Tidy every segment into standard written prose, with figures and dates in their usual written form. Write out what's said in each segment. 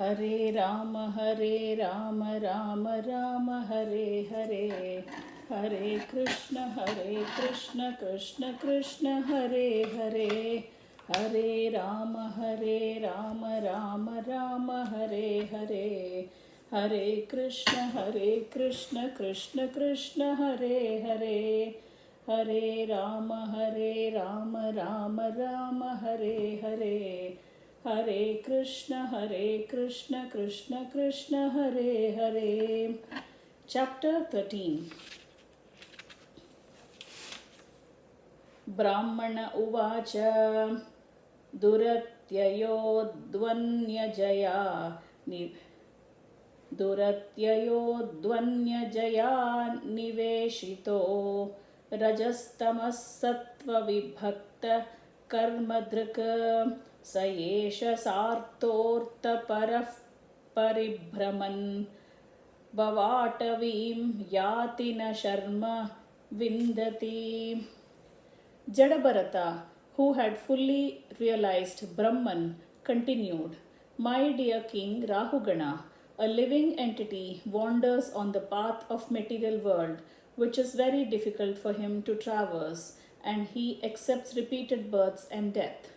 Hare Rama, Rama Rama, Hare Hare. Hare Krishna, Krishna Krishna, Hare Hare. Hare Rama, Rama Rama, Hare Hare. Hare Krishna, Krishna Krishna, Hare Hare. Hare Rama, Rama Rama, Hare Hare. Hare Krishna, Krishna Krishna, Hare Hare. Chapter 13. Brahmana Uvacha Duratyayodvanyajaya Duratyayodvanyajaya Niveshito Rajastamas Sattva Vibhakta Karmadrika Sayesha Sartorta Paraf Paribhraman Bhavatavim Yatina Sharma Vindati. Jada Bharata, who had fully realized Brahman, continued, My dear king Rahugana, a living entity wanders on the path of material world, which is very difficult for him to traverse, and he accepts repeated births and death.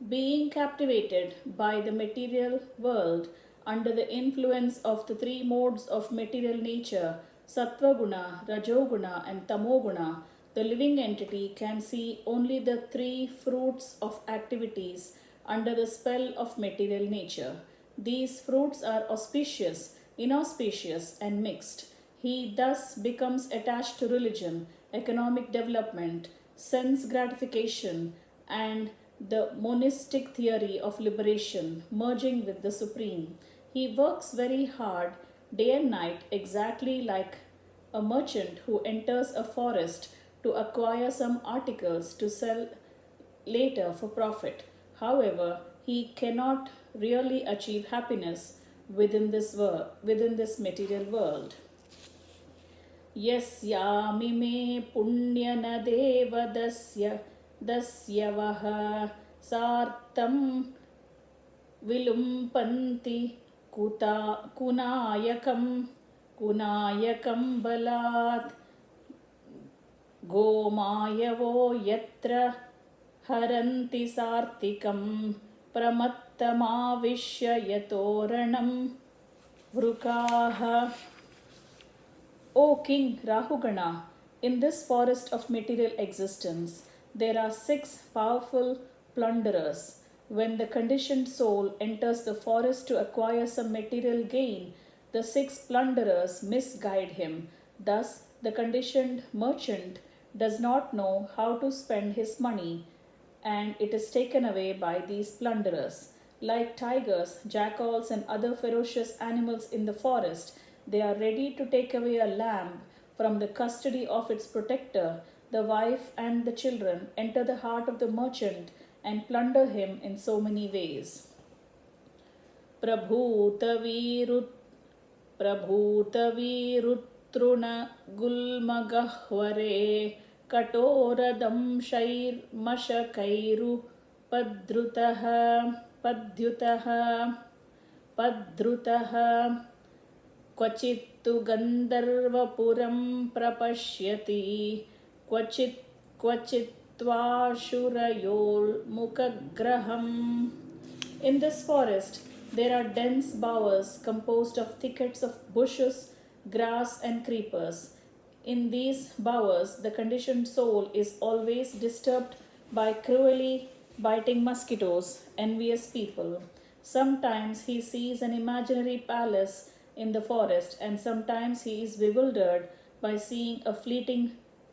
Being captivated by the material world under the influence of the three modes of material nature, Sattva Guna, Rajoguna, and Tamoguna, the living entity can see only the three fruits of activities under the spell of material nature. These fruits are auspicious, inauspicious, and mixed. He thus becomes attached to religion, economic development, sense gratification, and the monistic theory of liberation, merging with the Supreme. He works very hard day and night, exactly like a merchant who enters a forest to acquire some articles to sell later for profit. However, he cannot really achieve happiness within this material world. Yasyami me punyana dasyavaha sartam vilumpanti kunayakam balat gomayavo yatra haranti sartikam pramattamavishya yatoranam vrukaha. O King Rahugana, in this forest of material existence, there are 6 powerful plunderers. When the conditioned soul enters the forest to acquire some material gain, the 6 plunderers misguide him. Thus, the conditioned merchant does not know how to spend his money, and it is taken away by these plunderers. Like tigers, jackals, and other ferocious animals in the forest, they are ready to take away a lamb from the custody of its protector. The wife and the children enter the heart of the merchant and plunder him in so many ways. Prabhutavirutruna gulmagahvare katoradam shair mashakairu padhyutaha क्वचित्तु गन्धर्वपुरं प्रपश्यति क्वचित्त्वाशुरयोर्मुखग्रहम्. In this forest, there are dense bowers composed of thickets of bushes, grass, and creepers. In these bowers, the conditioned soul is always disturbed by cruelly biting mosquitoes, envious people. Sometimes he sees an imaginary palace in the forest, and sometimes he is bewildered by seeing a fleeting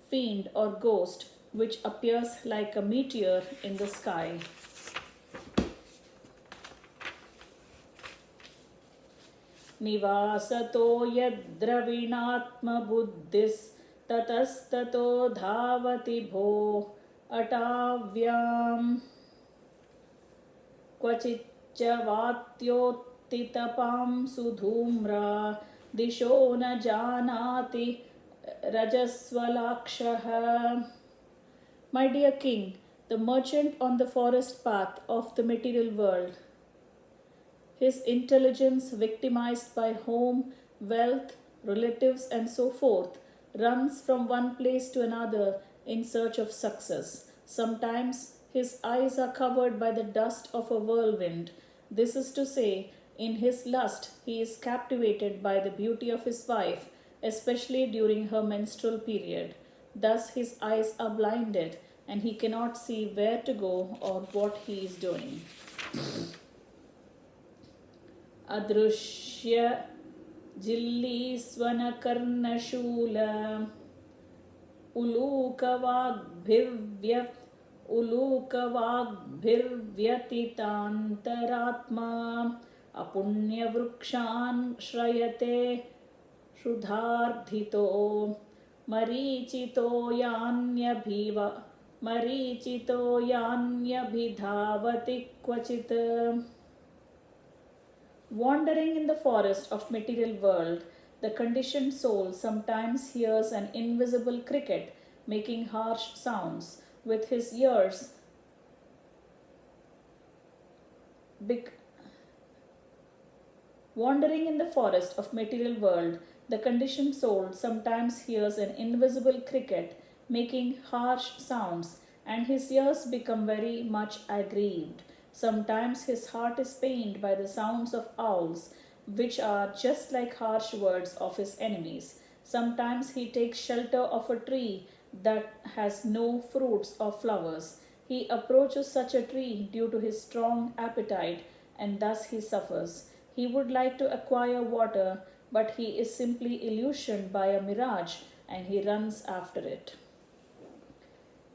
fiend or ghost which appears like a meteor in the sky. Nivasato yadravinaatma buddhis tatastato dhavati bho atavyam kvachitcha vatyot Titapam sudhumra disho na janati rajaswalakshaha. My dear king, the merchant on the forest path of the material world, his intelligence, victimized by home, wealth, relatives, and so forth, runs from one place to another in search of success. Sometimes his eyes are covered by the dust of a whirlwind. This is to say, in his lust, he is captivated by the beauty of his wife, especially during her menstrual period. Thus, his eyes are blinded, and he cannot see where to go or what he is doing. अदृश्य जिल्लीस्वनकर्णशूल उलूकवाग्भिर्व्यतितान्तरात्मा अपुण्यवृक्षान् श्रयते क्षुधार्धितो मरीचितो यान्यभिधावति क्वचित्. Wandering in the forest of material world, the conditioned soul sometimes hears an invisible cricket making harsh sounds with his ears. Wandering in the forest of material world, the conditioned soul sometimes hears an invisible cricket making harsh sounds, and his ears become very much aggrieved. Sometimes his heart is pained by the sounds of owls, which are just like harsh words of his enemies. Sometimes he takes shelter of a tree that has no fruits or flowers. He approaches such a tree due to his strong appetite, and thus he suffers. He would like to acquire water, but he is simply illusioned by a mirage, and he runs after it.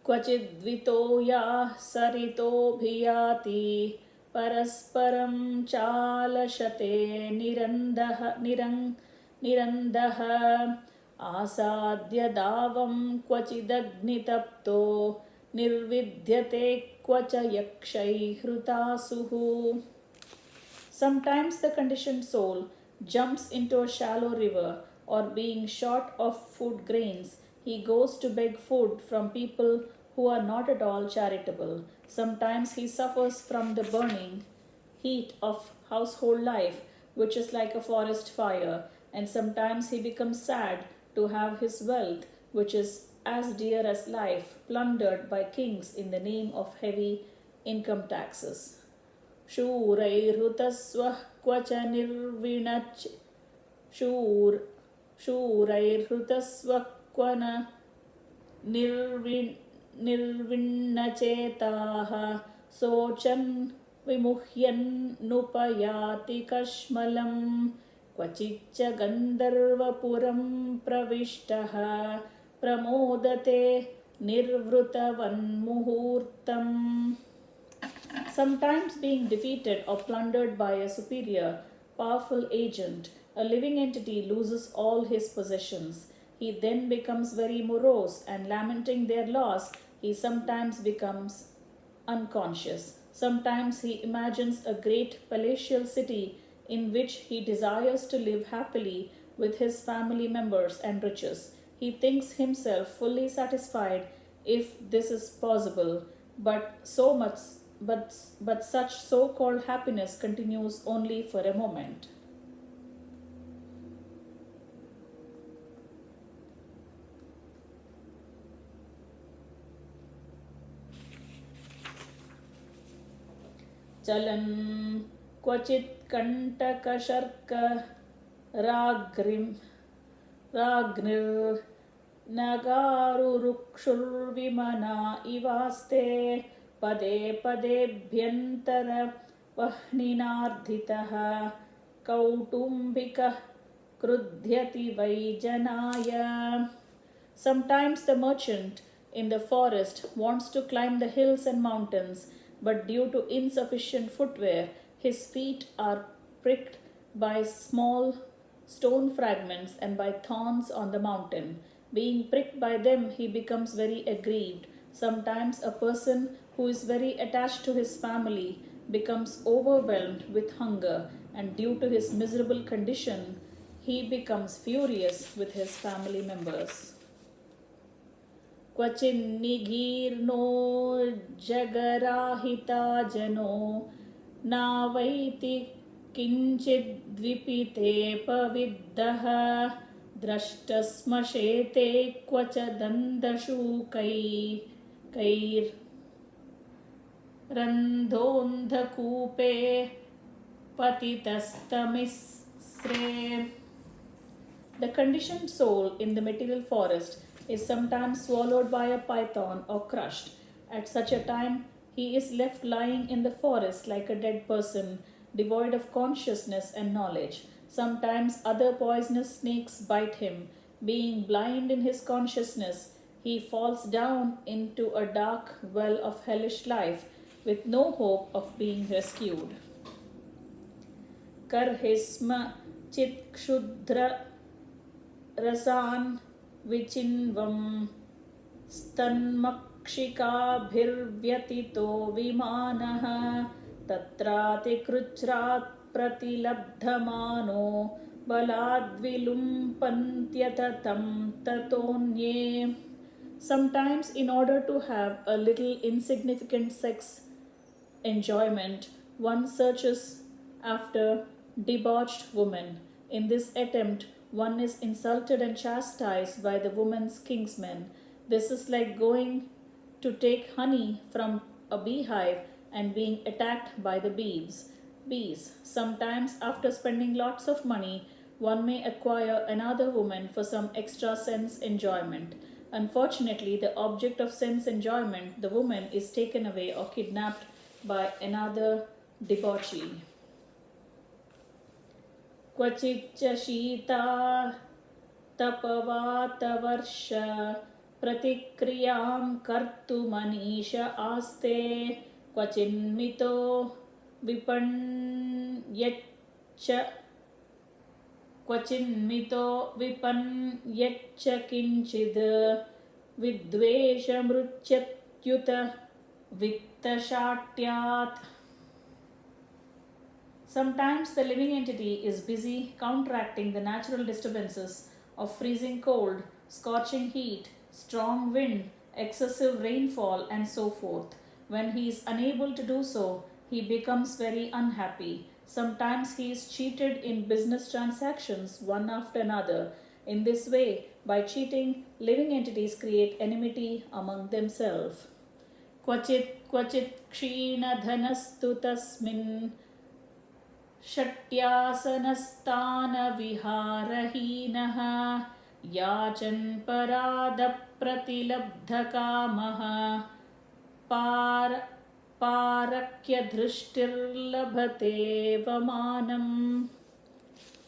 क्वचिद्वितो याः सरितोऽभियाति परस्परं चालशते निरन्दः आसाद्य दावं क्वचिदग्नितप्तो निर्विद्यते क्व च यक्षैर्हृतासुः. Sometimes the conditioned soul jumps into a shallow river, or being short of food grains, he goes to beg food from people who are not at all charitable. Sometimes he suffers from the burning heat of household life, which is like a forest fire, and sometimes he becomes sad to have his wealth, which is as dear as life, plundered by kings in the name of heavy income taxes. शूरैर्हृतस्वः Kavach शूरैर्हृतस्वः क्व न निर्विण्णचेताः शोचन् विमुह्यन्नुपयाति कश्मलं क्वचिच्च गन्धर्वपुरं प्रविष्टः प्रमोदते निर्वृतवन्मुहूर्तम्. Sometimes being defeated or plundered by a superior, powerful agent, a living entity loses all his possessions. He then becomes very morose, and lamenting their loss, he sometimes becomes unconscious. Sometimes he imagines a great palatial city in which he desires to live happily with his family members and riches. He thinks himself fully satisfied if this is possible, but such so-called happiness continues only for a moment. चलन् क्वचित् कण्टकशर्क राज्ञिर्नगारुरुक्षुर्विमना e waste पदे पदेभ्यन्तर वह्निनार्धितः कौटुम्बिकः क्रुध्यति वै जनाय. Sometimes the merchant in the forest wants to climb the hills and mountains, but due to insufficient footwear, his feet are pricked by small stone fragments and by thorns on the mountain. Being pricked by them, he becomes very aggrieved. Sometimes a person who is very attached to his family becomes overwhelmed with hunger, and due to his miserable condition, he becomes furious with his family members. क्वचिन्निघीर्णो जगराहिता जनो नावैति किञ्चिद्विपितेऽपविद्धः द्रष्टस्मशेते Kavach दन्दशूकैर्रन्धोऽन्धकूपे पतितस्तमिस्रे. The conditioned soul in the material forest is sometimes swallowed by a python or crushed. At such a time, he is left lying in the forest like a dead person, devoid of consciousness and knowledge. Sometimes other poisonous snakes bite him. Being blind in his consciousness, he falls down into a dark well of hellish life with no hope of being rescued. Karhisma chitkshudra rasan विचिन्वं स्तन्मक्षिकाभिर्व्यतितो विमानः तत्रातिकृच्छ्रात् प्रतिलब्धमानो बलाद्विलुम्पन्त्यततं ततोऽन्ये. Sometimes, in order to have a little insignificant sex enjoyment, one searches after debauched women. In this attempt, one is insulted and chastised by the woman's kinsmen. This is like going to take honey from a beehive and being attacked by the bees. Sometimes, after spending lots of money, one may acquire another woman for some extra sense enjoyment. Unfortunately, the object of sense enjoyment, the woman, is taken away or kidnapped by another debauchee. क्वचिच्च शीता तपवातवर्ष प्रतिक्रियां कर्तुमनीश आस्ते क्वचिन्मितो विपन्यच्च किञ्चिद् विद्वेषमृच्छत्युत वित्तशाट्यात्. Sometimes the living entity is busy counteracting the natural disturbances of freezing cold, scorching heat, strong wind, excessive rainfall, and so forth. When he is unable to do so, he becomes very unhappy. Sometimes he is cheated in business transactions one after another. In this way, by cheating, living entities create enmity among themselves. Kvachit kshinadhanastu tasmin षट्यासनस्थानविहारहीनः याचन् परादप्रतिलब्धकामः पारक्यदृष्टिर्लभते वमानम्.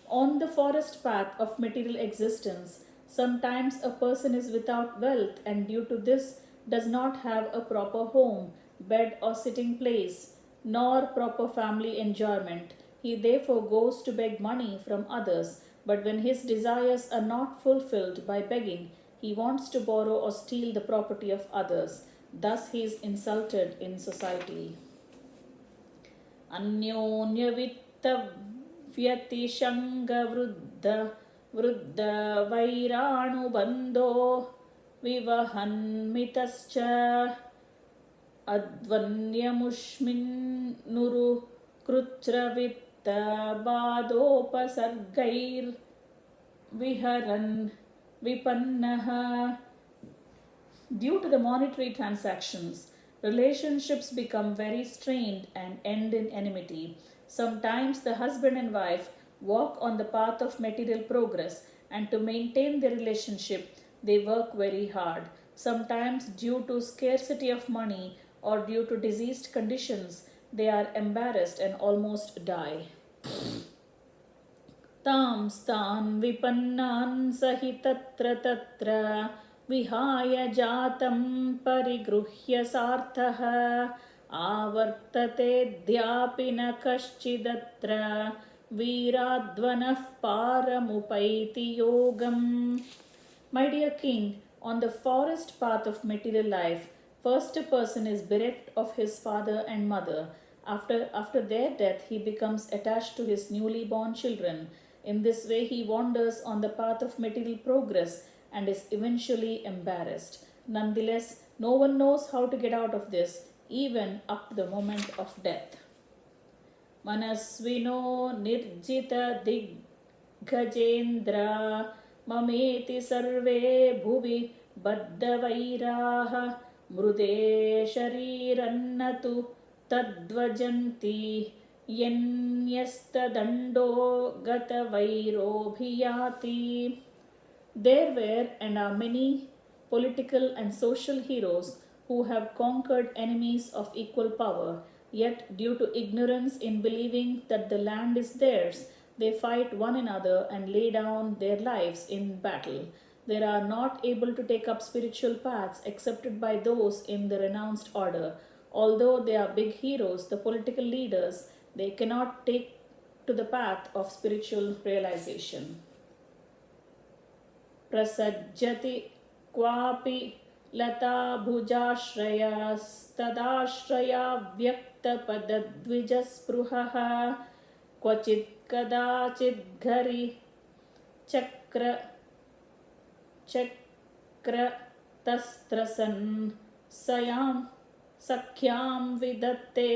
On the forest path of material existence, sometimes a person is without wealth and due to this does not have a proper home, bed or sitting place, nor proper family enjoyment. He therefore goes to beg money from others, but when his desires are not fulfilled by begging, he wants to borrow or steal the property of others. Thus he is insulted in society. Anyonyavittavyatishangavruddha vairānubandho vivahanmitascha advanyamushminnuru kruchravitta badopasargair viharan vipannaha. Due to the monetary transactions, relationships become very strained and end in enmity. Sometimes the husband and wife walk on the path of material progress, and to maintain their relationship, they work very hard. Sometimes, due to scarcity of money or due to diseased conditions, they are embarrassed and almost die. Tam stan vipannan sahitatra tatra vihaya jatam parigruhya sarthaha avartate dhyapina kaschidatra viradvanah paramupaiti yogam. My dear king, on the forest path of material life, first a person is bereft of his father and mother. After their death, he becomes attached to his newly born children. In this way, he wanders on the path of material progress and is eventually embarrassed. Nonetheless, no one knows how to get out of this, even up to the moment of death. मनस्विनो निर्जितदिग्गजेन्द्रा ममेति सर्वे भुवि बद्धवैराः मृदे शरीरन्न तु तद्वजन्ति यन्यस्तदण्डो गतवैरोऽभियाति. There were and are many political and social heroes who have conquered enemies of equal power, yet, due to ignorance in believing that the land is theirs, they fight one another and lay down their lives in battle. They are not able to take up spiritual paths accepted by those in the renounced order. Although they are big heroes, the political leaders, they cannot take to the path of spiritual realization. प्रसज्जति क्वापि लताभुजाश्रयस्तदाश्रयाव्यक्तपदद्विजस्पृहः क्वचित् कदाचिद्घरि चक्रतस्त्रसन् सख्यां विदत्ते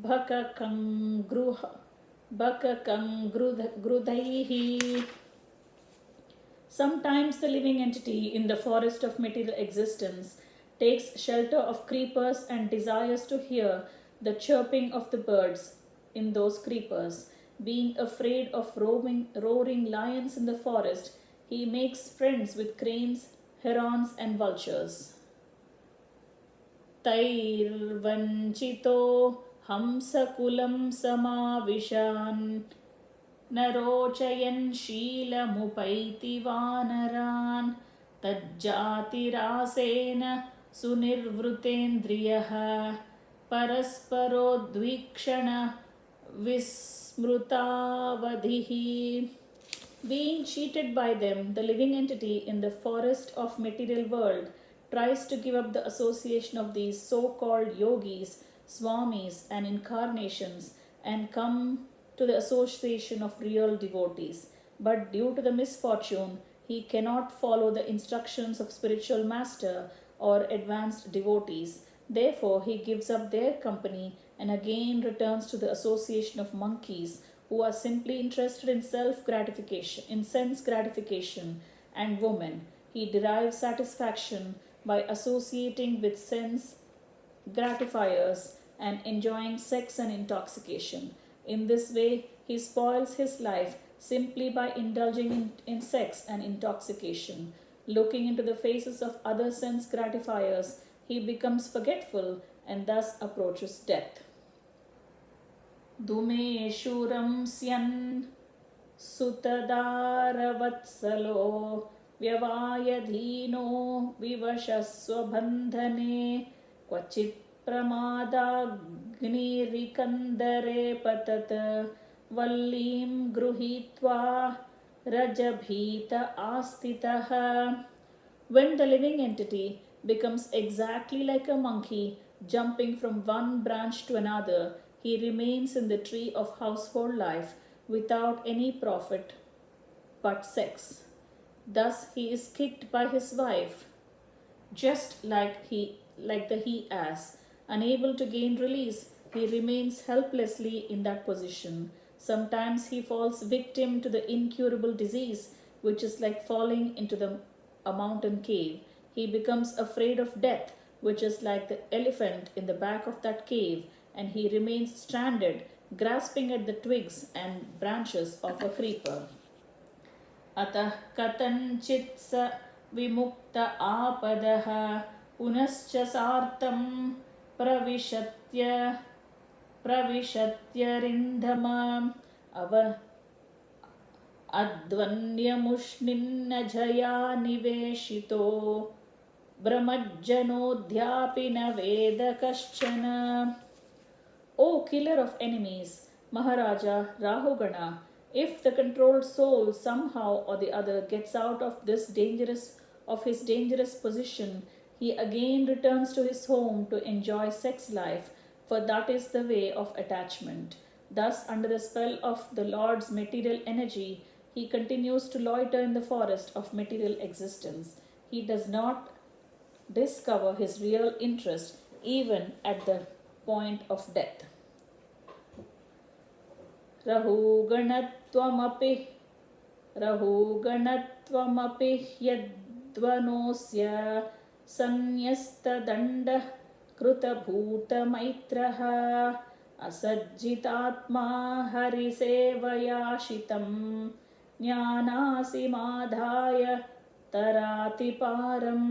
भककङ्गृधैः. Sometimes the living entity in the forest of material existence takes shelter of creepers and desires to hear the chirping of the birds in those creepers. Being afraid of roaring lions in the forest, he makes friends with cranes, herons, and vultures. Tairvanchito hamsakulam samavishan नरोचयन् शीलमुपैति वानरान् तज्जातिरासेन सुनिर्वृतेन्द्रियः परस्परोद्वीक्षण विस्मृतावधिः. Being cheated by them, the living entity in the forest of material world tries to give up the association of these so-called yogis, swamis, and incarnations and come to the association of real devotees. But due to the misfortune, he cannot follow the instructions of spiritual master or advanced devotees. Therefore, he gives up their company and again returns to the association of monkeys who are simply interested in self-gratification, in sense gratification, and women. He derives satisfaction by associating with sense gratifiers and enjoying sex and intoxication. In this way, he spoils his life simply by indulging in sex and intoxication. Looking into the faces of other sense gratifiers, he becomes forgetful and thus approaches death. Dumeshuram syan sutadaravatsalo vyavayadhino vivashasvabandhane kvachit प्रमादाग्निरिकन्दरे पतत वल्लीं गृहीत्वा रजभीत आस्थितः. When the living entity becomes exactly like a monkey jumping from one branch to another, he remains in the tree of household life without any profit but sex. Thus he is kicked by his wife, just like the he-ass. Unable to gain release, he remains helplessly in that position. Sometimes he falls victim to the incurable disease, which is like falling into a mountain cave. He becomes afraid of death, which is like the elephant in the back of that cave, and he remains stranded, grasping at the twigs and branches of a creeper. Atah katanchit sa vimukta aapadah punascha sartam प्रविशत्यरिन्धमाम् अध्वन्यमुष्णिन्नजया निवेशितो भ्रमज्जनोऽध्यापि न वेद कश्चन. O killer of enemies, Maharaja Rahugana, if the controlled soul somehow or the other gets out of his dangerous position, he again returns to his home to enjoy sex life, for that is the way of attachment. Thus, under the spell of the Lord's material energy, he continues to loiter in the forest of material existence. He does not discover his real interest even at the point of death. Rahuganattvamapi Rahuganattvamapi ह्यद्वनोऽस्य संन्यस्तदण्डः कृतभूतमैत्रः असज्जितात्मा हरिसेवयाशितं ज्ञानासिमाधाय taratiparam.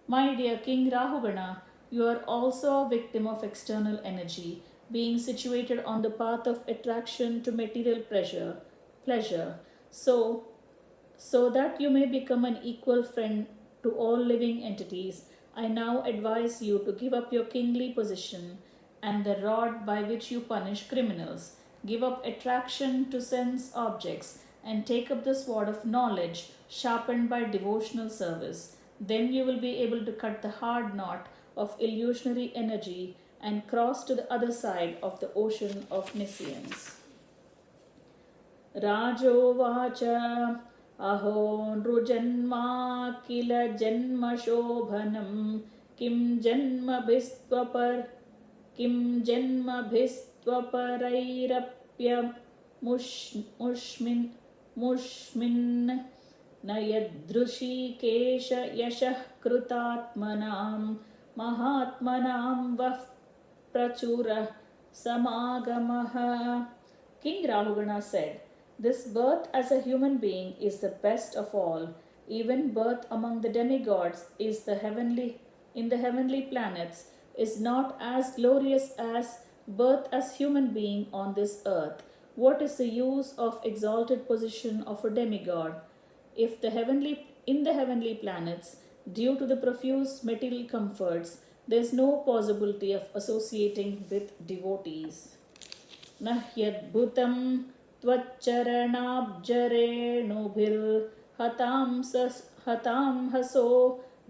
My dear King Rahugana, you are also a victim of external energy, being situated on the path of attraction to material pleasure. So that you may become an equal friend to all living entities, I now advise you to give up your kingly position and the rod by which you punish criminals. Give up attraction to sense objects and take up the sword of knowledge sharpened by devotional service. Then you will be able to cut the hard knot of illusionary energy and cross to the other side of the ocean of nescience. Rajovacha Aho nrujanma kila janma shobhanam kim janma bhistvaparayirapya mushmin nayadrushikesha yashah krutatmanam mahatmanam vah prachura samagamaha. King Rahugana said, "This birth as a human being is the best of all. Even birth among the demigods is in the heavenly planets is not as glorious as birth as human being on this earth. What is the use of exalted position of a demigod if in the heavenly planets, due to the profuse material comforts, there is no possibility of associating with devotees? Nahyadbhutam त्वच्चरणाब्जरेणुभिर्हतां हसो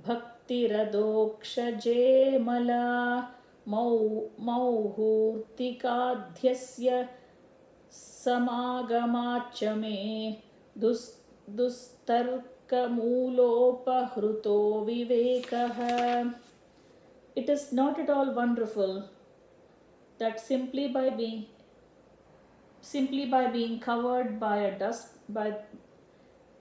भक्तिरदोक्षजेमला मौहूर्तिकाध्यस्य समागमाच्च मे दुस्तर्कमूलोपहृतो विवेकः. It is not at all wonderful that simply by being covered by a dust by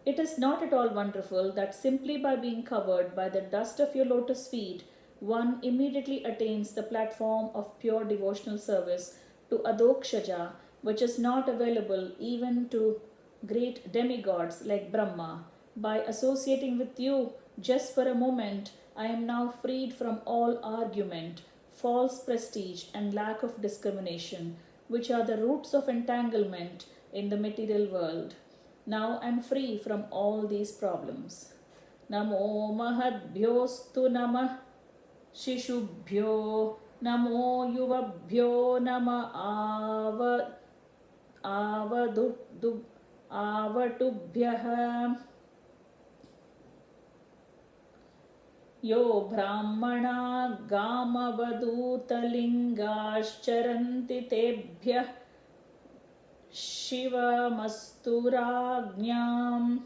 it is not at all wonderful that simply by being covered by the dust of your lotus feet, one immediately attains the platform of pure devotional service to Adokshaja, which is not available even to great demigods like Brahma. By associating with you just for a moment, I am now freed from all argument, false prestige, and lack of discrimination, which are the roots of entanglement in the material world. Now I am free from all these problems. Namo mahadbhyostu namah shishubhyo namo yuvabhyo nama avatubhyah. Yo brahmana gamavadutalingashcharanti tebhyah Shivamasturagnam.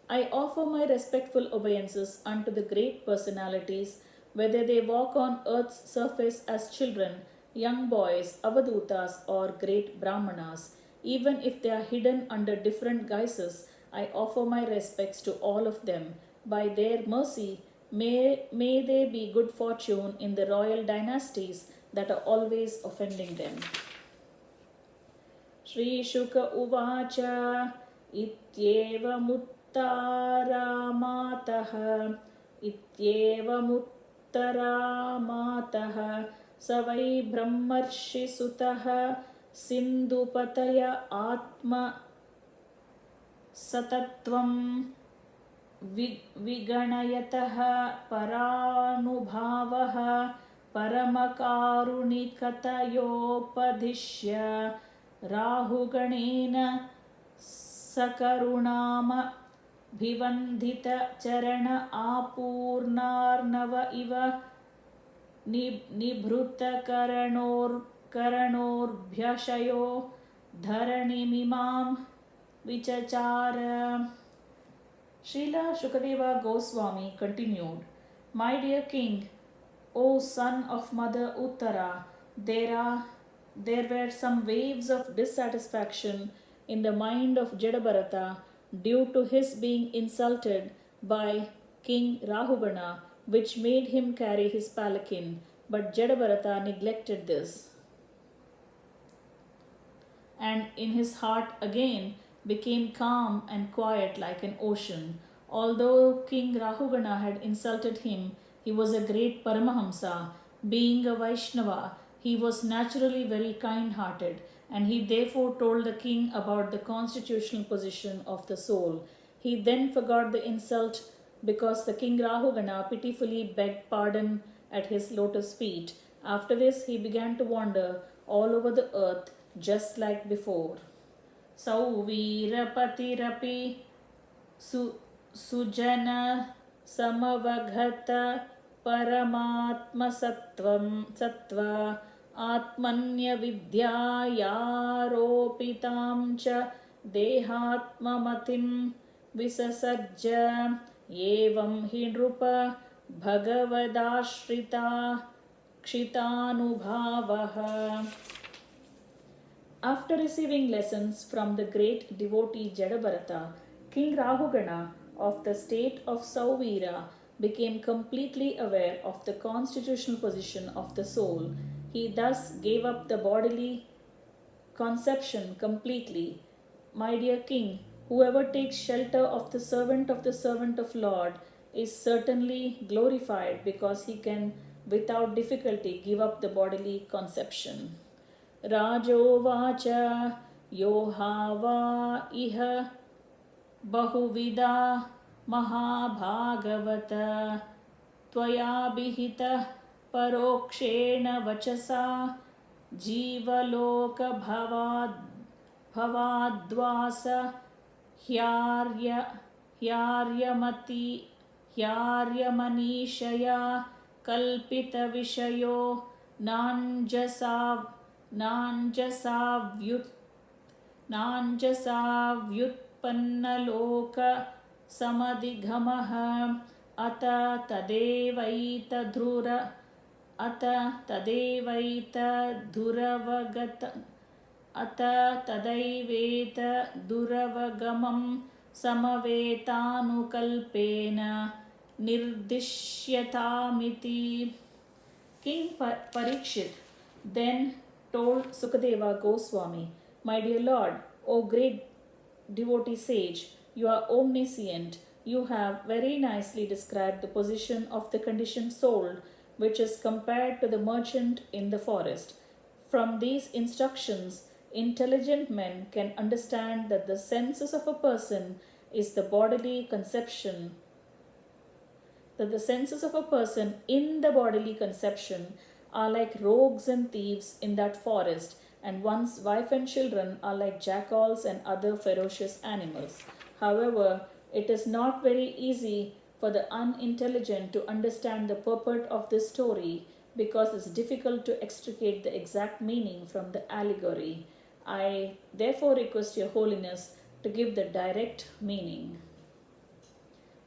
I offer my respectful obeisances unto the great personalities, whether they walk on earth's surface as children, young boys, avadutas, or great brahmanas. Even if they are hidden under different guises, I offer my respects to all of them. By their mercy, may they be good fortune in the royal dynasties that are always offending them. Shri Shuka Uvacha Ityeva Muttaramataha Savai Brahmarshi Sutaha Sindhupataya Atma Satatvam Viganayataha Paranubhavaha Paramakarunikatayopadhishya Rahuganena Sakarunama Bhivandhita Charana Apurnarnava Iva Nibhruta Karaноrbhyashayo Dharanimimam Vichachara. Srila Shukadeva Goswami continued, My dear king, O son of Mother Uttara, there were some waves of dissatisfaction in the mind of Jada Bharata due to his being insulted by King Rahugana, which made him carry his palanquin. But Jada Bharata neglected this, and in his heart again became calm and quiet like an ocean. Although King Rahugana had insulted him, he was a great Paramahamsa. Being a Vaishnava, he was naturally very kind hearted, and he therefore told the king about the constitutional position of the soul. He then forgot the insult because the king Rahugana pitifully begged pardon at his lotus feet. After this, he began to wander all over the earth just like before. Sauvirapatirapi sujana samavaghata paramatma sattva atmanya vidyayaropitam cha dehatmamatim visasajja evam hi nrupa bhagavadashrita kshitanubhavaha. After receiving lessons from the great devotee Jada Bharata, King Rahugana of the state of Sauvira became completely aware of the constitutional position of the soul. He thus gave up the bodily conception completely. My dear king, whoever takes shelter of the servant of Lord is certainly glorified because he can without difficulty give up the bodily conception. राजोवाच यो हावा इह बहुविधा महाभागवत त्वयाभिहितः परोक्षेण वचसा जीवलोकभवाद्वास ह्यार्यमनीषया कल्पितविषयो नाञ्जसाव्युत्पन्नलोक समधिगमः अत तदैवेतदुरवगमं समवेतानुकल्पेन निर्दिश्यतामिति. King Parikshit then told Sukadeva Goswami, My dear Lord, O great devotee sage, you are omniscient. You have very nicely described the position of the conditioned soul, which is compared to the merchant in the forest. From these instructions, intelligent men can understand that the senses of a person is the bodily conception, that the senses of a person in the bodily conception are like rogues and thieves in that forest, and one's wife and children are like jackals and other ferocious animals. However, it is not very easy for the unintelligent to understand the purport of this story because it's difficult to extricate the exact meaning from the allegory. I therefore request Your Holiness to give the direct meaning.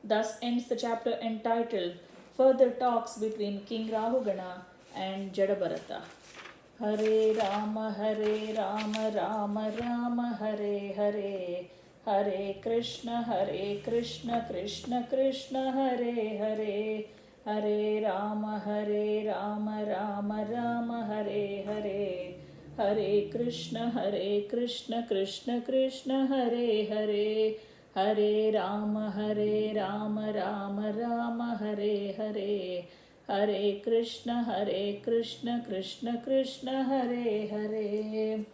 Thus ends the chapter entitled Further Talks Between King Rahugana and Jada Bharata. Hare Rama, Rama Rama, Hare Hare, Hare Krishna, Krishna Krishna, Hare Hare, Hare Rama, Rama Rama, Hare Hare, Hare Krishna, Krishna Krishna, Hare Hare, Hare Rama, Rama Rama, Hare Hare, Hare Krishna, Krishna Krishna, Hare Hare.